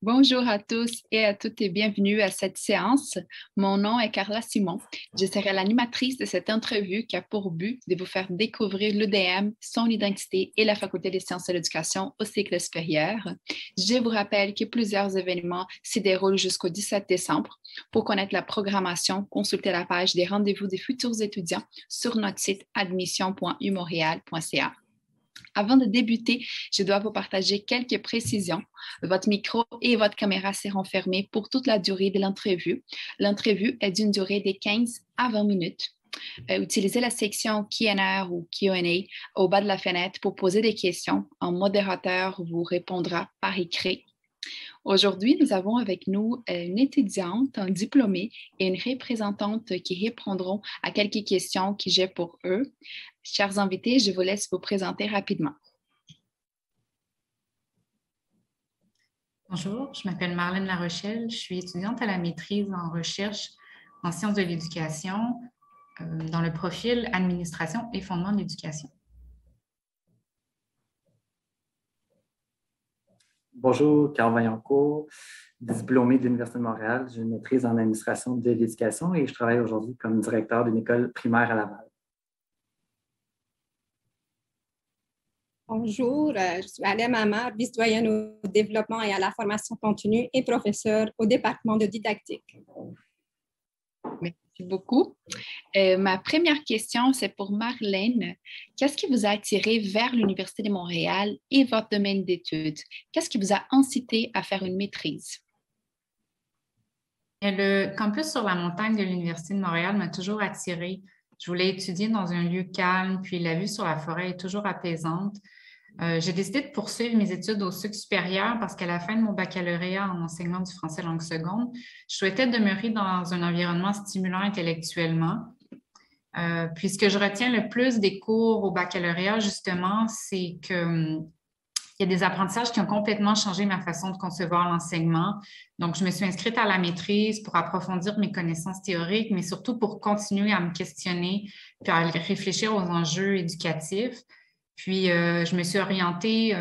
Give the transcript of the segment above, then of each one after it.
Bonjour à tous et à toutes et bienvenue à cette séance. Mon nom est Carla Simon. Je serai l'animatrice de cette entrevue qui a pour but de vous faire découvrir l'UDM, son identité et la Faculté des sciences de l'éducation au cycle supérieur. Je vous rappelle que plusieurs événements s'y déroulent jusqu'au 17 décembre. Pour connaître la programmation, consultez la page des rendez-vous des futurs étudiants sur notre site admission.umontréal.ca. Avant de débuter, je dois vous partager quelques précisions. Votre micro et votre caméra seront fermés pour toute la durée de l'entrevue. L'entrevue est d'une durée de 15 à 20 minutes. Utilisez la section Q&A ou Q&A au bas de la fenêtre pour poser des questions. Un modérateur vous répondra par écrit. Aujourd'hui, nous avons avec nous une étudiante, un diplômé et une représentante qui répondront à quelques questions que j'ai pour eux. Chers invités, je vous laisse vous présenter rapidement. Bonjour, je m'appelle Marlène Larochelle. Je suis étudiante à la maîtrise en recherche en sciences de l'éducation dans le profil administration et fondement de l'éducation. Bonjour, Carl Vaillancourt, diplômé de l'Université de Montréal. J'ai une maîtrise en administration de l'éducation et je travaille aujourd'hui comme directeur d'une école primaire à Laval. Bonjour, je suis Alem Amar, vice-doyenne au développement et à la formation continue et professeure au département de didactique. Merci beaucoup. Ma première question, c'est pour Marlène. Qu'est-ce qui vous a attiré vers l'Université de Montréal et votre domaine d'études? Qu'est-ce qui vous a incité à faire une maîtrise? Le campus sur la montagne de l'Université de Montréal m'a toujours attirée. Je voulais étudier dans un lieu calme, puis la vue sur la forêt est toujours apaisante. J'ai décidé de poursuivre mes études au cycle supérieur parce qu'à la fin de mon baccalauréat en enseignement du français langue seconde, je souhaitais demeurer dans un environnement stimulant intellectuellement. Puis ce que je retiens le plus des cours au baccalauréat, justement, c'est qu'il y a des apprentissages qui ont complètement changé ma façon de concevoir l'enseignement. Donc, je me suis inscrite à la maîtrise pour approfondir mes connaissances théoriques, mais surtout pour continuer à me questionner puis à réfléchir aux enjeux éducatifs. Puis, je me suis orientée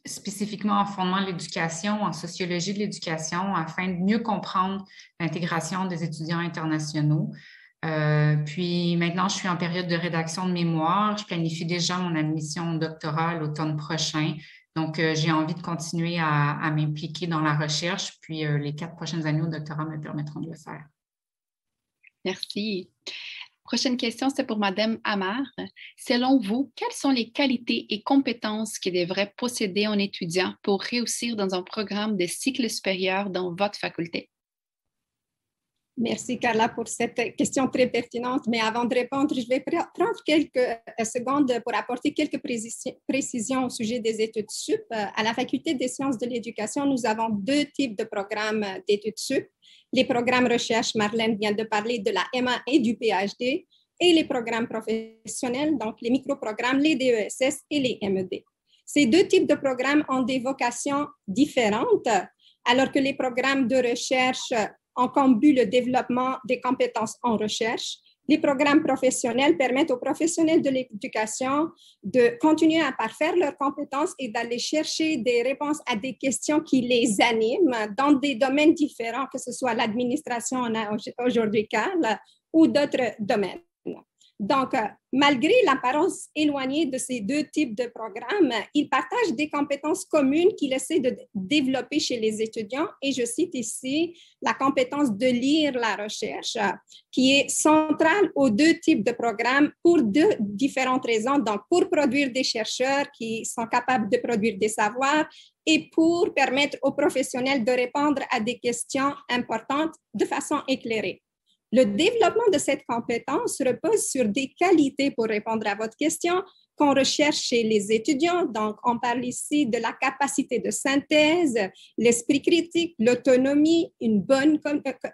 spécifiquement en fondement de l'éducation, en sociologie de l'éducation, afin de mieux comprendre l'intégration des étudiants internationaux. Puis maintenant, je suis en période de rédaction de mémoire. Je planifie déjà mon admission au doctorat l'automne prochain. Donc, j'ai envie de continuer à m'impliquer dans la recherche. Puis, les 4 prochaines années au doctorat me permettront de le faire. Merci. Prochaine question, c'est pour Madame Amar. Selon vous, quelles sont les qualités et compétences que devrait posséder un étudiant pour réussir dans un programme de cycle supérieur dans votre faculté? Merci Carla pour cette question très pertinente, mais avant de répondre, je vais prendre quelques secondes pour apporter quelques précisions au sujet des études sup. À la Faculté des sciences de l'éducation, nous avons 2 types de programmes d'études sup. Les programmes recherche, Marlène vient de parler de la MA et du PhD, et les programmes professionnels, donc les microprogrammes, les DESS et les MED. Ces 2 types de programmes ont des vocations différentes, alors que les programmes de recherche ont comme but le développement des compétences en recherche. Les programmes professionnels permettent aux professionnels de l'éducation de continuer à parfaire leurs compétences et d'aller chercher des réponses à des questions qui les animent dans des domaines différents, que ce soit l'administration, on a aujourd'hui Carl, ou d'autres domaines. Donc, malgré l'apparence éloignée de ces 2 types de programmes, ils partagent des compétences communes qu'ils essaient de développer chez les étudiants. Et je cite ici la compétence de lire la recherche, qui est centrale aux 2 types de programmes pour 2 différentes raisons. Donc, pour produire des chercheurs qui sont capables de produire des savoirs et pour permettre aux professionnels de répondre à des questions importantes de façon éclairée. Le développement de cette compétence repose sur des qualités, pour répondre à votre question, qu'on recherche chez les étudiants. Donc, on parle ici de la capacité de synthèse, l'esprit critique, l'autonomie, une bonne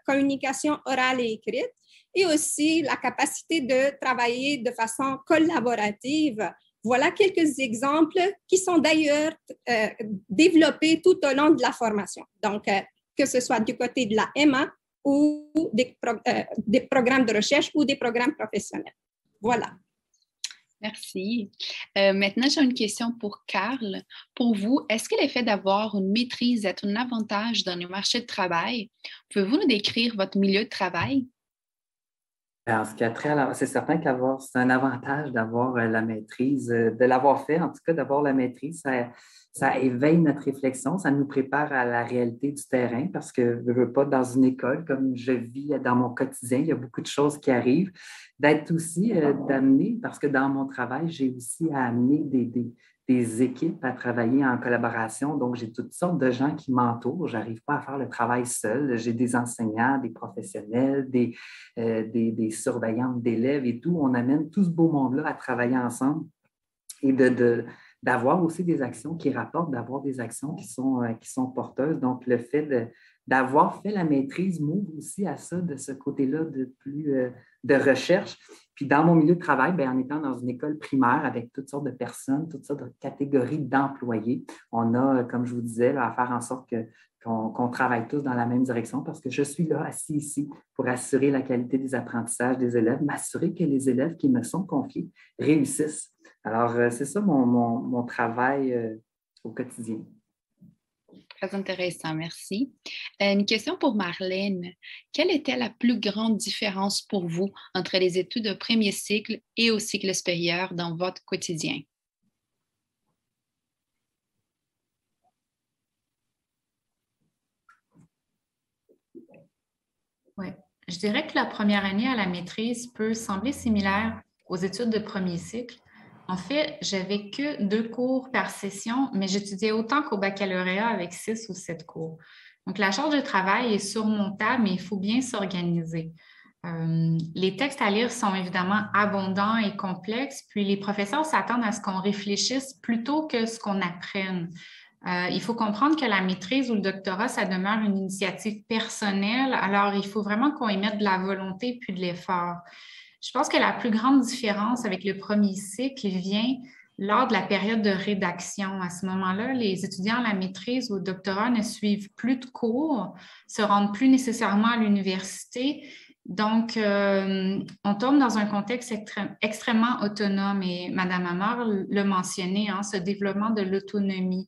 communication orale et écrite, et aussi la capacité de travailler de façon collaborative. Voilà quelques exemples qui sont d'ailleurs développés tout au long de la formation. Donc, que ce soit du côté de la MA, ou des programmes de recherche ou des programmes professionnels. Voilà. Merci. Maintenant, j'ai une question pour Carl. Pour vous, est-ce que l'effet d'avoir une maîtrise est un avantage dans le marché de travail? Pouvez-vous nous décrire votre milieu de travail? En ce qui a trait c'est certain c'est un avantage d'avoir la maîtrise, de l'avoir fait, en tout cas, d'avoir la maîtrise. Ça éveille notre réflexion, ça nous prépare à la réalité du terrain parce que je ne veux pas dans une école, comme je vis dans mon quotidien, il y a beaucoup de choses qui arrivent. D'être aussi, d'amener, parce que dans mon travail, j'ai aussi à amener des équipes à travailler en collaboration. Donc, j'ai toutes sortes de gens qui m'entourent. Je n'arrive pas à faire le travail seul. J'ai des enseignants, des professionnels, des surveillantes d'élèves et tout. On amène tout ce beau monde-là à travailler ensemble et d'avoir aussi des actions qui rapportent, d'avoir des actions qui sont porteuses. Donc, le fait d'avoir fait la maîtrise m'ouvre aussi à ça, de ce côté-là de recherche. Puis dans mon milieu de travail, bien, en étant dans une école primaire avec toutes sortes de personnes, toutes sortes de catégories d'employés, on a, comme je vous disais, là, à faire en sorte qu'on travaille tous dans la même direction parce que je suis là, assis ici, pour assurer la qualité des apprentissages des élèves, m'assurer que les élèves qui me sont confiés réussissent. Alors, c'est ça mon travail au quotidien. Très intéressant, merci. Une question pour Marlène. Quelle était la plus grande différence pour vous entre les études de premier cycle et au cycle supérieur dans votre quotidien? Oui, je dirais que la première année à la maîtrise peut sembler similaire aux études de premier cycle. En fait, j'avais que 2 cours par session, mais j'étudiais autant qu'au baccalauréat avec 6 ou 7 cours. Donc, la charge de travail est surmontable, mais il faut bien s'organiser. Les textes à lire sont évidemment abondants et complexes, puis les professeurs s'attendent à ce qu'on réfléchisse plutôt que ce qu'on apprenne. Il faut comprendre que la maîtrise ou le doctorat, ça demeure une initiative personnelle, alors il faut vraiment qu'on y mette de la volonté puis de l'effort. Je pense que la plus grande différence avec le premier cycle vient lors de la période de rédaction. À ce moment-là, les étudiants à la maîtrise ou au doctorat ne suivent plus de cours, se rendent plus nécessairement à l'université. Donc, on tombe dans un contexte extrêmement autonome et Mme Amar l'a mentionné, ce développement de l'autonomie.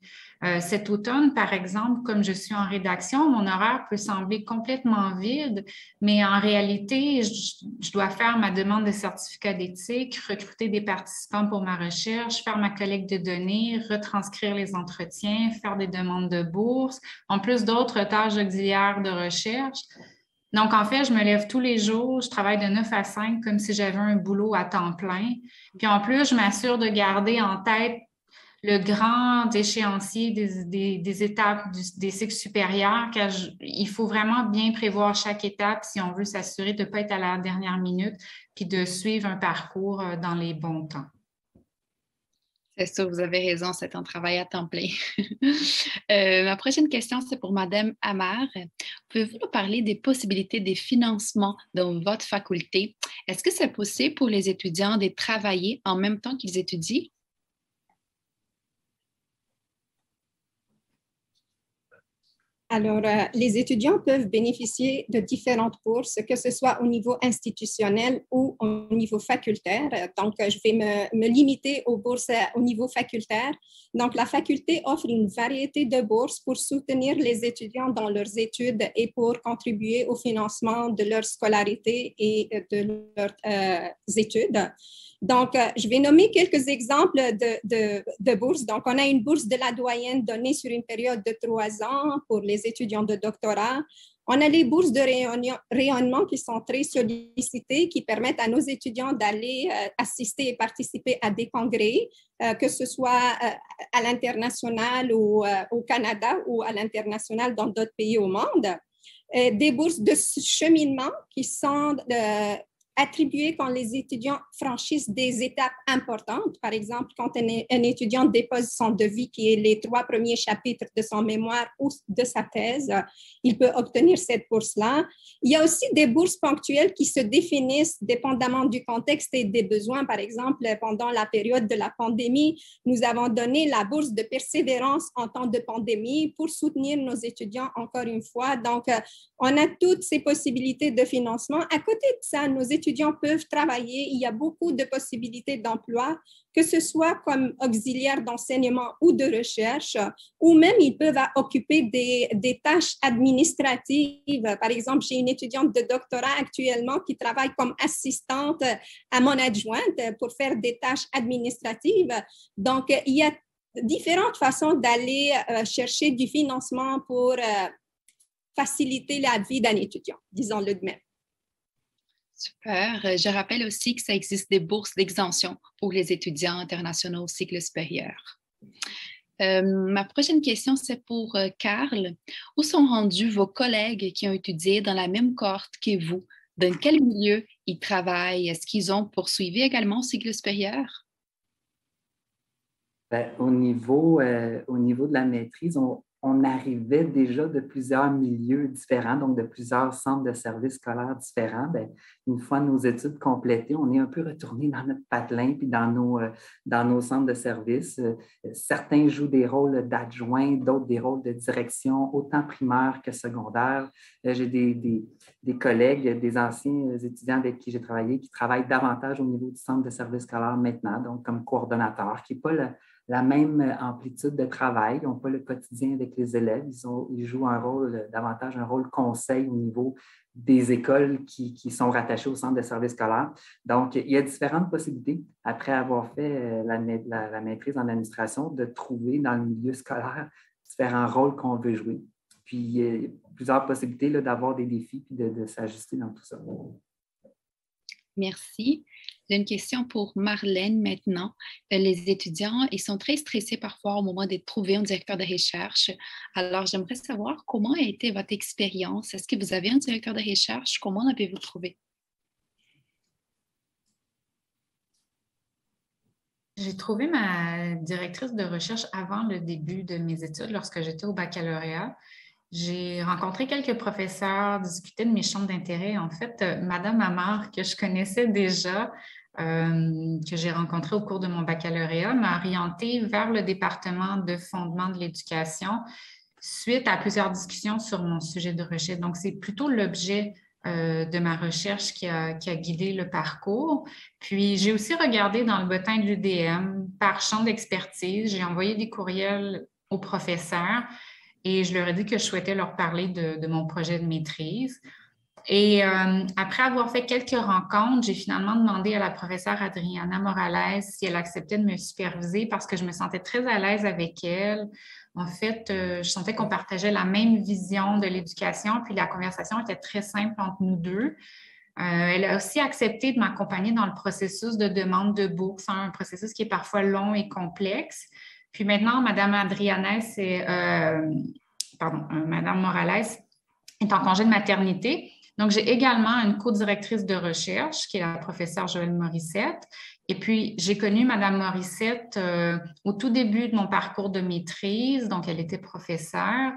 Cet automne, par exemple, comme je suis en rédaction, mon horaire peut sembler complètement vide, mais en réalité, je dois faire ma demande de certificat d'éthique, recruter des participants pour ma recherche, faire ma collecte de données, retranscrire les entretiens, faire des demandes de bourse, en plus d'autres tâches auxiliaires de recherche. Donc, en fait, je me lève tous les jours, je travaille de 9 à 5 comme si j'avais un boulot à temps plein. Puis en plus, je m'assure de garder en tête le grand échéancier des étapes des cycles supérieurs, car il faut vraiment bien prévoir chaque étape si on veut s'assurer de ne pas être à la dernière minute, puis de suivre un parcours dans les bons temps. C'est ça, vous avez raison, c'est un travail à temps plein. Ma prochaine question, c'est pour Madame Amar. Pouvez-vous nous parler des possibilités des financements dans votre faculté? Est-ce que c'est possible pour les étudiants de travailler en même temps qu'ils étudient? Alors, les étudiants peuvent bénéficier de différentes bourses, que ce soit au niveau institutionnel ou au niveau facultaire. Donc, je vais me limiter aux bourses au niveau facultaire. Donc, la faculté offre une variété de bourses pour soutenir les étudiants dans leurs études et pour contribuer au financement de leur scolarité et de leurs études. Donc, je vais nommer quelques exemples de bourses. Donc, on a une bourse de la doyenne donnée sur une période de 3 ans pour les étudiants de doctorat. On a les bourses de rayonnement qui sont très sollicitées, qui permettent à nos étudiants d'aller assister et participer à des congrès, que ce soit à l'international ou au Canada ou à l'international dans d'autres pays au monde. Des bourses de cheminement qui sont attribuées quand les étudiants franchissent des étapes importantes. Par exemple, quand un étudiant dépose son devis, qui est les 3 premiers chapitres de son mémoire ou de sa thèse, il peut obtenir cette bourse-là. Il y a aussi des bourses ponctuelles qui se définissent dépendamment du contexte et des besoins. Par exemple, pendant la période de la pandémie, nous avons donné la bourse de persévérance en temps de pandémie pour soutenir nos étudiants encore une fois. Donc, on a toutes ces possibilités de financement. À côté de ça, nos étudiants étudiants peuvent travailler. Il y a beaucoup de possibilités d'emploi, que ce soit comme auxiliaires d'enseignement ou de recherche, ou même ils peuvent occuper des tâches administratives. Par exemple, j'ai une étudiante de doctorat actuellement qui travaille comme assistante à mon adjointe pour faire des tâches administratives. Donc, il y a différentes façons d'aller chercher du financement pour faciliter la vie d'un étudiant, disons-le de même. Super. Je rappelle aussi que ça existe des bourses d'exemption pour les étudiants internationaux au cycle supérieur. Ma prochaine question, c'est pour Carl. Où sont rendus vos collègues qui ont étudié dans la même cohorte que vous? Dans quel milieu ils travaillent? Est-ce qu'ils ont poursuivi également au cycle supérieur? Au niveau de la maîtrise, on arrivait déjà de plusieurs milieux différents, donc de plusieurs centres de services scolaires différents. Bien, une fois nos études complétées, on est un peu retourné dans notre patelin puis dans nos centres de services. Certains jouent des rôles d'adjoints, d'autres des rôles de direction, autant primaire que secondaire. J'ai des collègues, des anciens étudiants avec qui j'ai travaillé qui travaillent davantage au niveau du centre de services scolaires maintenant, donc comme coordonnateur, qui n'est pas la même amplitude de travail. Ils n'ont pas le quotidien avec les élèves. Ils jouent davantage un rôle conseil au niveau des écoles qui sont rattachées au centre de services scolaires. Donc, il y a différentes possibilités, après avoir fait la maîtrise en administration, de trouver dans le milieu scolaire différents rôles qu'on veut jouer. Puis, il y a plusieurs possibilités là, d'avoir des défis et de s'ajuster dans tout ça. Merci. J'ai une question pour Marlène maintenant. Les étudiants, ils sont très stressés parfois au moment de trouver un directeur de recherche. Alors, j'aimerais savoir comment a été votre expérience. Est-ce que vous avez un directeur de recherche? Comment l'avez-vous trouvé? J'ai trouvé ma directrice de recherche avant le début de mes études, lorsque j'étais au baccalauréat. J'ai rencontré quelques professeurs, discuté de mes champs d'intérêt. En fait, Madame Amar, que je connaissais déjà, que j'ai rencontrée au cours de mon baccalauréat, m'a orientée vers le département de fondement de l'éducation suite à plusieurs discussions sur mon sujet de recherche. Donc, c'est plutôt l'objet de ma recherche qui a guidé le parcours. Puis, j'ai aussi regardé dans le bottin de l'UDM par champ d'expertise. J'ai envoyé des courriels aux professeurs et je leur ai dit que je souhaitais leur parler de mon projet de maîtrise. Et après avoir fait quelques rencontres, j'ai finalement demandé à la professeure Adriana Morales si elle acceptait de me superviser parce que je me sentais très à l'aise avec elle. En fait, je sentais qu'on partageait la même vision de l'éducation, puis la conversation était très simple entre nous deux. Elle a aussi accepté de m'accompagner dans le processus de demande de bourse, un processus qui est parfois long et complexe. Puis maintenant, Mme Mme Morales est en congé de maternité. Donc, j'ai également une co-directrice de recherche qui est la professeure Joëlle Morissette. Et puis, j'ai connu Mme Morissette au tout début de mon parcours de maîtrise. Donc, elle était professeure.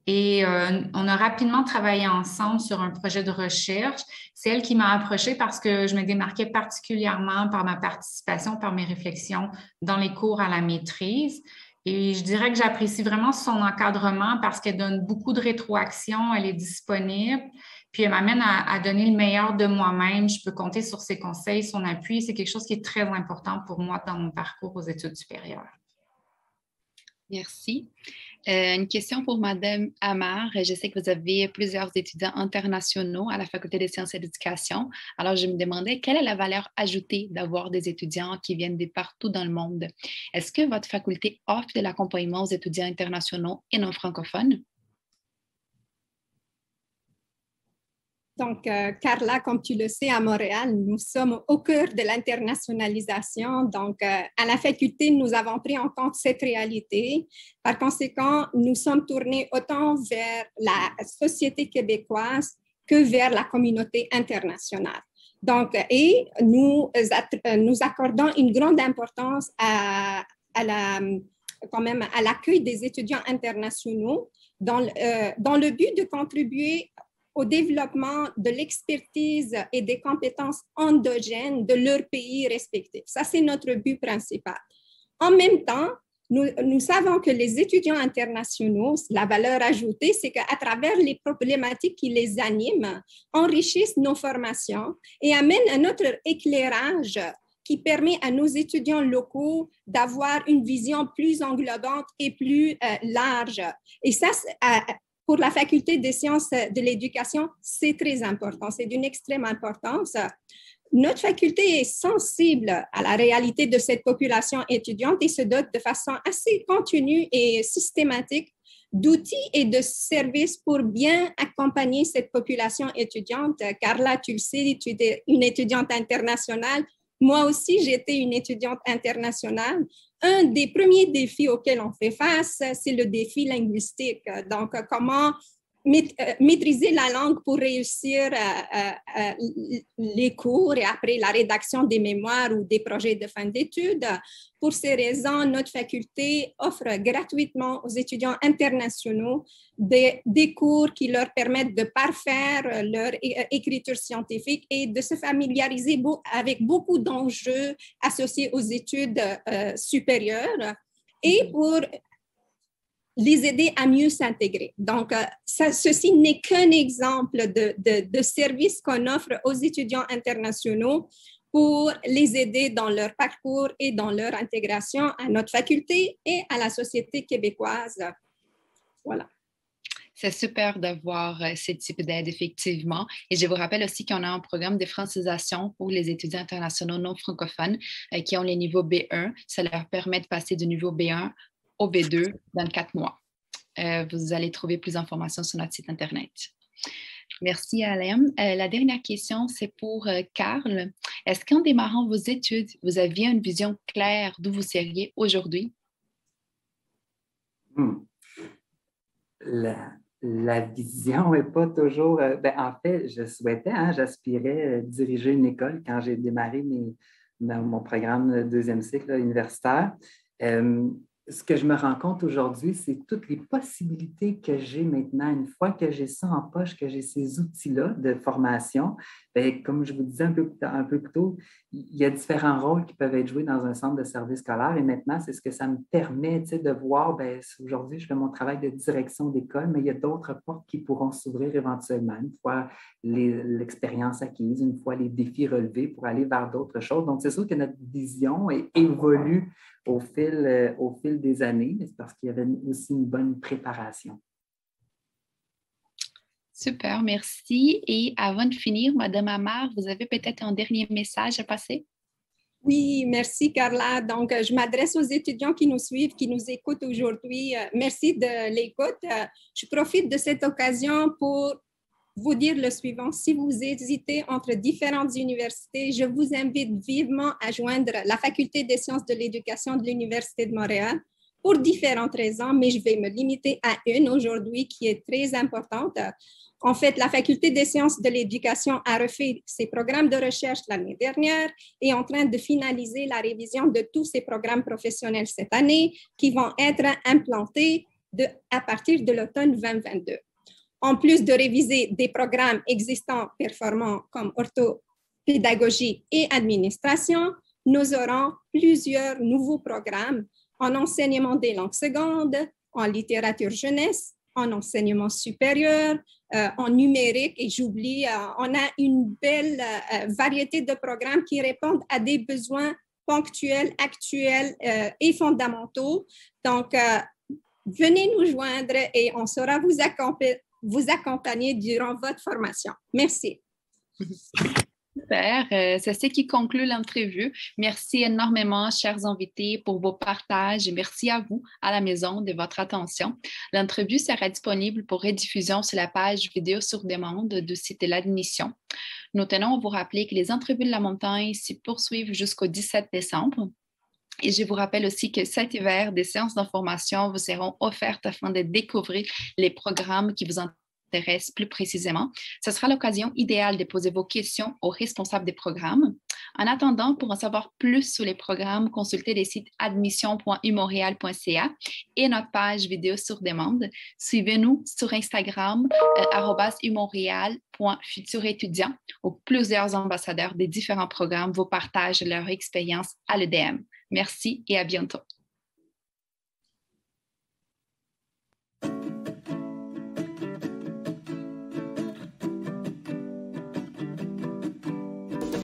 Et on a rapidement travaillé ensemble sur un projet de recherche. C'est elle qui m'a approchée parce que je me démarquais particulièrement par ma participation, par mes réflexions dans les cours à la maîtrise. Et je dirais que j'apprécie vraiment son encadrement parce qu'elle donne beaucoup de rétroaction, elle est disponible, puis elle m'amène à donner le meilleur de moi-même. Je peux compter sur ses conseils, son appui. C'est quelque chose qui est très important pour moi dans mon parcours aux études supérieures. Merci. Une question pour Mme Amar. Je sais que vous avez plusieurs étudiants internationaux à la Faculté des sciences et de l'éducation. Alors, je me demandais quelle est la valeur ajoutée d'avoir des étudiants qui viennent de partout dans le monde. Est-ce que votre faculté offre de l'accompagnement aux étudiants internationaux et non francophones? Donc, Carla, comme tu le sais, à Montréal, nous sommes au cœur de l'internationalisation. Donc, à la faculté, nous avons pris en compte cette réalité. Par conséquent, nous sommes tournés autant vers la société québécoise que vers la communauté internationale. Donc, et nous accordons une grande importance à l'accueil des étudiants internationaux dans le but de contribuer au développement de l'expertise et des compétences endogènes de leur pays respectif. Ça, c'est notre but principal. En même temps, Nous savons que les étudiants internationaux, la valeur ajoutée, c'est qu'à travers les problématiques qui les animent, enrichissent nos formations et amènent un autre éclairage qui permet à nos étudiants locaux d'avoir une vision plus englobante et plus large. Et ça, pour la Faculté des sciences de l'éducation, c'est très important, c'est d'une extrême importance. Notre faculté est sensible à la réalité de cette population étudiante et se dote de façon assez continue et systématique d'outils et de services pour bien accompagner cette population étudiante. Carla, tu le sais, tu es une étudiante internationale. Moi aussi, j'étais une étudiante internationale. Un des premiers défis auxquels on fait face, c'est le défi linguistique. Donc, comment maîtriser la langue pour réussir les cours et après la rédaction des mémoires ou des projets de fin d'études. Pour ces raisons, notre faculté offre gratuitement aux étudiants internationaux des cours qui leur permettent de parfaire leur écriture scientifique et de se familiariser avec beaucoup d'enjeux associés aux études supérieures et pour les aider à mieux s'intégrer. Donc, ceci n'est qu'un exemple de service qu'on offre aux étudiants internationaux pour les aider dans leur parcours et dans leur intégration à notre faculté et à la société québécoise. Voilà. C'est super d'avoir ce type d'aide, effectivement. Et je vous rappelle aussi qu'on a un programme de francisation pour les étudiants internationaux non francophones qui ont les niveaux B1. Ça leur permet de passer du niveau B1 au B2 dans 4 mois. Vous allez trouver plus d'informations sur notre site Internet. Merci, Alain. La dernière question, c'est pour Carl. Est-ce qu'en démarrant vos études, vous aviez une vision claire d'où vous seriez aujourd'hui? La vision n'est pas toujours... en fait, je souhaitais, j'aspirais diriger une école quand j'ai démarré mon programme de deuxième cycle universitaire. Ce que je me rends compte aujourd'hui, c'est toutes les possibilités que j'ai maintenant. Une fois que j'ai ça en poche, que j'ai ces outils-là de formation, bien, comme je vous disais un peu plus tôt, il y a différents rôles qui peuvent être joués dans un centre de service scolaire. Et maintenant, c'est ce que ça me permet de voir. Bien, aujourd'hui, je fais mon travail de direction d'école, mais il y a d'autres portes qui pourront s'ouvrir éventuellement, une fois l'expérience acquise, une fois les défis relevés pour aller vers d'autres choses. Donc, c'est sûr que notre vision évolue au fil des années, mais c'est parce qu'il y avait aussi une bonne préparation. Super, merci. Et avant de finir, Madame Amar, vous avez peut-être un dernier message à passer? Oui, merci Carla. Donc, je m'adresse aux étudiants qui nous suivent, qui nous écoutent aujourd'hui. Merci de l'écoute. Je profite de cette occasion pour vous dire le suivant. Si vous hésitez entre différentes universités, je vous invite vivement à joindre la Faculté des sciences de l'éducation de l'Université de Montréal pour différentes raisons, mais je vais me limiter à une aujourd'hui qui est très importante. En fait, la Faculté des sciences de l'éducation a refait ses programmes de recherche l'année dernière et est en train de finaliser la révision de tous ses programmes professionnels cette année qui vont être implantés à partir de l'automne 2022. En plus de réviser des programmes existants performants comme orthopédagogie et administration, nous aurons plusieurs nouveaux programmes en enseignement des langues secondes, en littérature jeunesse, en enseignement supérieur, en numérique et j'oublie, on a une belle variété de programmes qui répondent à des besoins ponctuels, actuels et fondamentaux. Donc, venez nous joindre et on saura vous accompagner durant votre formation. Merci. Super. C'est ce qui conclut l'entrevue. Merci énormément, chers invités, pour vos partages et merci à vous, à la maison, de votre attention. L'entrevue sera disponible pour rediffusion sur la page vidéo sur demande du site de l'admission. Nous tenons à vous rappeler que les entrevues de la montagne s'y poursuivent jusqu'au 17 décembre. Et je vous rappelle aussi que cet hiver, des séances d'information vous seront offertes afin de découvrir les programmes qui vous intéressent plus précisément. Ce sera l'occasion idéale de poser vos questions aux responsables des programmes. En attendant, pour en savoir plus sur les programmes, consultez les sites admission.umontréal.ca et notre page vidéo sur demande. Suivez-nous sur Instagram @umontréal.futurétudiant où plusieurs ambassadeurs des différents programmes vous partagent leur expérience à l'EDM. Merci et à bientôt.